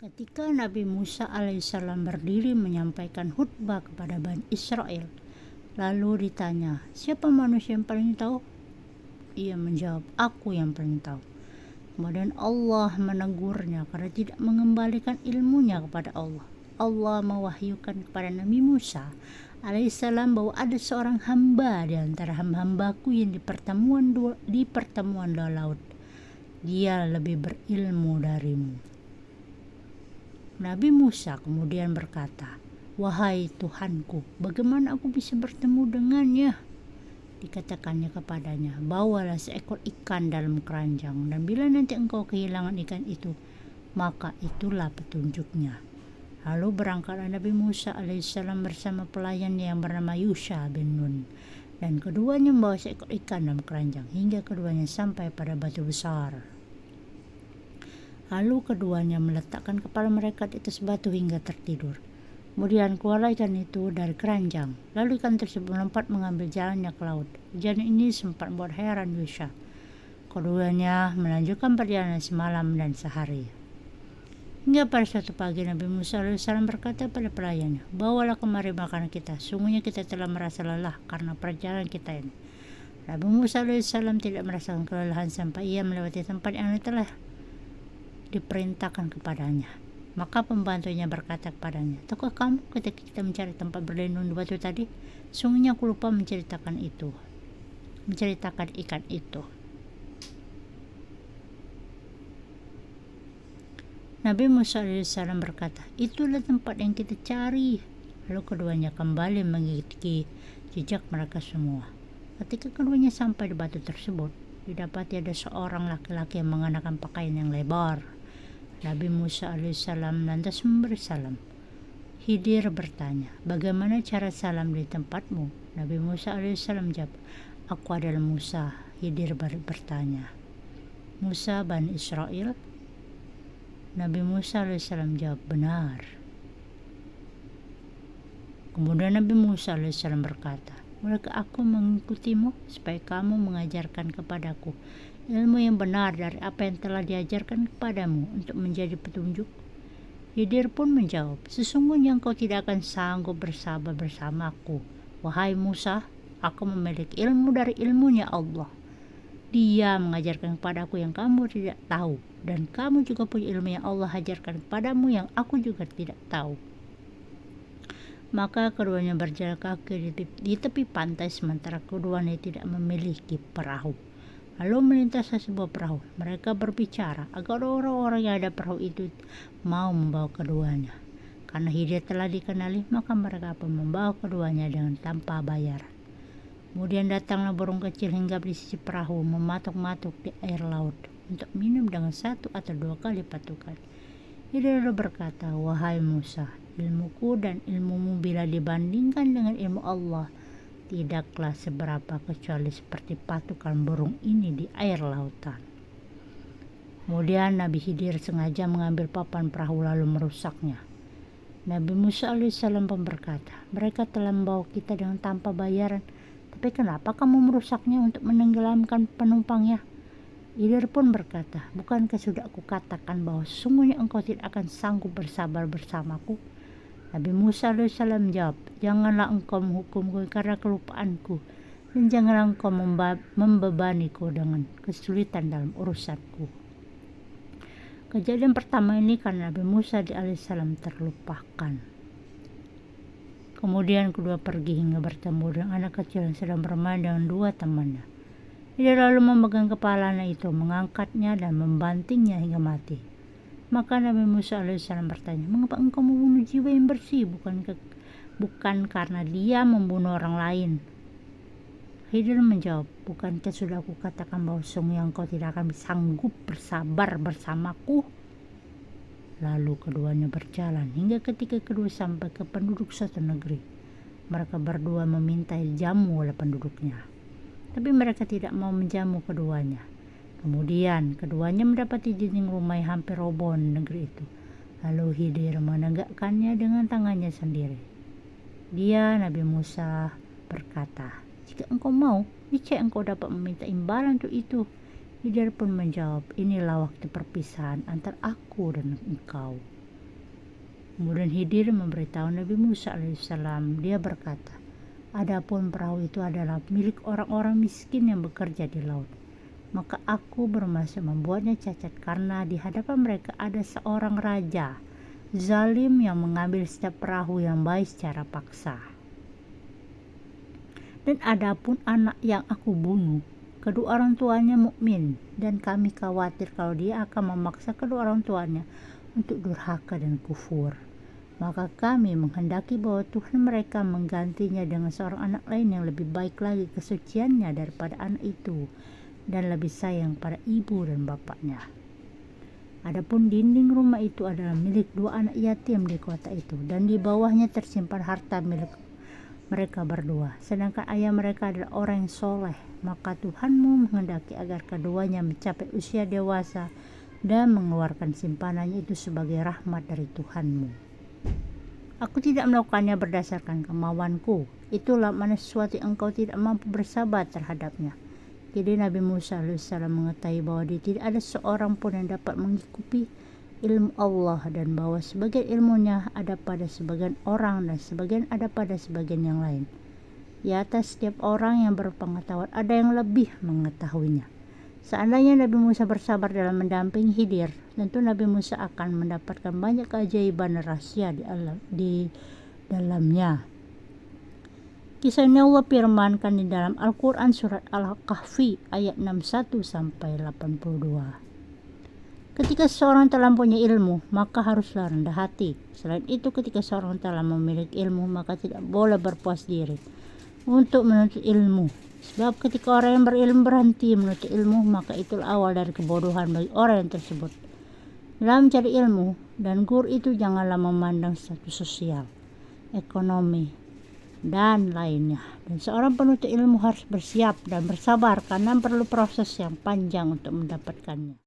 Ketika Nabi Musa alaihissalam berdiri menyampaikan khutbah kepada Bani Israel, lalu ditanya, siapa manusia yang paling tahu? Ia menjawab, aku yang paling tahu. Kemudian Allah menegurnya karena tidak mengembalikan ilmunya kepada Allah. Allah mewahyukan kepada Nabi Musa alaihissalam bahwa ada seorang hamba di antara hamba-hambaku yang di pertemuan dua laut. Dia lebih berilmu darimu. Nabi Musa kemudian berkata, wahai Tuhanku, bagaimana aku bisa bertemu dengannya? Dikatakannya kepadanya, bawalah seekor ikan dalam keranjang, dan bila nanti engkau kehilangan ikan itu, maka itulah petunjuknya. Lalu berangkatlah Nabi Musa alaihissalam bersama pelayannya yang bernama Yusha bin Nun, dan keduanya membawa seekor ikan dalam keranjang, hingga keduanya sampai pada batu besar. Lalu keduanya meletakkan kepala mereka di atas batu hingga tertidur. Kemudian keluarlah ikan itu dari keranjang. Lalu ikan tersebut melompat mengambil jalannya ke laut. Kejadian ini sempat membuat heran Yusha. Keduanya melanjutkan perjalanan semalam dan sehari. Hingga pada suatu pagi Nabi Musa alaihissalam berkata pada pelayannya, bawalah kemari makanan kita. Sungguhnya kita telah merasa lelah karena perjalanan kita ini. Nabi Musa alaihissalam tidak merasakan kelelahan sampai ia melewati tempat yang telah diperintahkan kepadanya. Maka pembantunya berkata kepadanya, tahukah kamu ketika kita mencari tempat berlindung di batu tadi, sungguhnya aku lupa menceritakan ikan itu. Nabi Musa alaihissalam berkata, itulah tempat yang kita cari. Lalu keduanya kembali mengikuti jejak mereka semua. Ketika keduanya sampai di batu tersebut, didapati ada seorang laki-laki yang mengenakan pakaian yang lebar. Nabi Musa alaihissalam lantas memberi salam. Khidir bertanya, bagaimana cara salam di tempatmu? Nabi Musa alaihissalam jawab, aku adalah Musa. Khidir bertanya, Musa Bani Israel? Nabi Musa alaihissalam jawab, benar. Kemudian Nabi Musa alaihissalam berkata, bolehkah aku mengikutimu supaya kamu mengajarkan kepadaku ilmu yang benar dari apa yang telah diajarkan kepadamu untuk menjadi petunjuk? Khidir pun menjawab, sesungguhnya engkau tidak akan sanggup bersabar bersamaku. Wahai Musa, aku memiliki ilmu dari ilmunya Allah. Dia mengajarkan kepadaku yang kamu tidak tahu, dan kamu juga punya ilmu yang Allah ajarkan kepadamu yang aku juga tidak tahu. Maka keduanya berjalan kaki di tepi pantai sementara keduanya tidak memiliki perahu. Lalu melintasi sebuah perahu. Mereka berbicara agar orang-orang yang ada perahu itu mau membawa keduanya. Karena Khidir telah dikenali, maka mereka pun membawa keduanya dengan tanpa bayaran. Kemudian datanglah burung kecil hinggap di sisi perahu, mematuk-matuk di air laut untuk minum dengan 1 atau 2 kali patukan. Khidir berkata, wahai Musa, ilmuku dan ilmumu bila dibandingkan dengan ilmu Allah, tidaklah seberapa kecuali seperti patukan burung ini di air lautan. Kemudian Nabi Khidir sengaja mengambil papan perahu lalu merusaknya. Nabi Musa alaihissalam pun berkata, mereka telah membawa kita dengan tanpa bayaran, tapi kenapa kamu merusaknya untuk menenggelamkan penumpangnya? Khidir pun berkata, bukankah sudah aku katakan bahwa sesungguhnya engkau tidak akan sanggup bersabar bersamaku? Nabi Musa alaihissalam menjawab, janganlah engkau menghukumku karena kelupaanku, dan janganlah engkau membebaniku dengan kesulitan dalam urusanku. Kejadian pertama ini karena Nabi Musa alaihissalam terlupakan. Kemudian kedua pergi hingga bertemu dengan anak kecil yang sedang bermain dengan 2 temannya. Dia lalu memegang kepalanya itu, mengangkatnya dan membantingnya hingga mati. Maka Nabi Musa alaihissalam bertanya, mengapa engkau membunuh jiwa yang bersih, bukan karena dia membunuh orang lain? Khidir menjawab, bukankah sudah aku katakan bahwa sungguh engkau tidak akan sanggup bersabar bersamaku? Lalu keduanya berjalan hingga ketika kedua sampai ke penduduk suatu negeri. Mereka berdua meminta jamu oleh penduduknya, tapi mereka tidak mau menjamu keduanya. Kemudian keduanya mendapati dinding rumah yang hampir roboh di negeri itu. Lalu Khidir menegakkannya dengan tangannya sendiri. Dia, Nabi Musa, berkata, jika engkau mau, niscaya engkau dapat meminta imbalan untuk itu. Khidir pun menjawab, inilah waktu perpisahan antara aku dan engkau. Kemudian Khidir memberitahu Nabi Musa alaihissalam. Dia berkata, adapun perahu itu adalah milik orang-orang miskin yang bekerja di laut. Maka aku bermaksud membuatnya cacat karena di hadapan mereka ada seorang raja zalim yang mengambil setiap perahu yang baik secara paksa. Dan adapun anak yang aku bunuh, kedua orang tuanya mukmin, dan kami khawatir kalau dia akan memaksa kedua orang tuanya untuk durhaka dan kufur. Maka kami menghendaki bahwa Tuhan mereka menggantinya dengan seorang anak lain yang lebih baik lagi kesuciannya daripada anak itu, dan lebih sayang pada ibu dan bapaknya. Adapun dinding rumah itu adalah milik dua anak yatim di kota itu, dan di bawahnya tersimpan harta milik mereka berdua, sedangkan ayah mereka adalah orang yang soleh. Maka Tuhanmu menghendaki agar keduanya mencapai usia dewasa dan mengeluarkan simpanannya itu sebagai rahmat dari Tuhanmu. Aku tidak melakukannya berdasarkan kemauanku, itulah mana sesuatu yang engkau tidak mampu bersabar terhadapnya. Jadi Nabi Musa alaihissalam mengetahui bahwa tidak ada seorang pun yang dapat mengikuti ilmu Allah, dan bahwa sebagian ilmunya ada pada sebagian orang dan sebagian ada pada sebagian yang lain. Di atas setiap orang yang berpengetahuan ada yang lebih mengetahuinya. Seandainya Nabi Musa bersabar dalam mendampingi Khidir, tentu Nabi Musa akan mendapatkan banyak keajaiban dan rahasia di dalamnya. Kisah ini Allah firmankan di dalam Al-Quran surat Al-Kahfi ayat 61-82. Ketika seorang telah punya ilmu, maka haruslah rendah hati. Selain itu, ketika seorang telah memiliki ilmu, maka tidak boleh berpuas diri untuk menuntut ilmu. Sebab ketika orang yang berilmu berhenti menuntut ilmu, maka itulah awal dari kebodohan bagi orang yang tersebut. Dalam mencari ilmu dan guru itu janganlah memandang status sosial, ekonomi, dan lainnya. Dan seorang penuntut ilmu harus bersiap dan bersabar karena perlu proses yang panjang untuk mendapatkannya.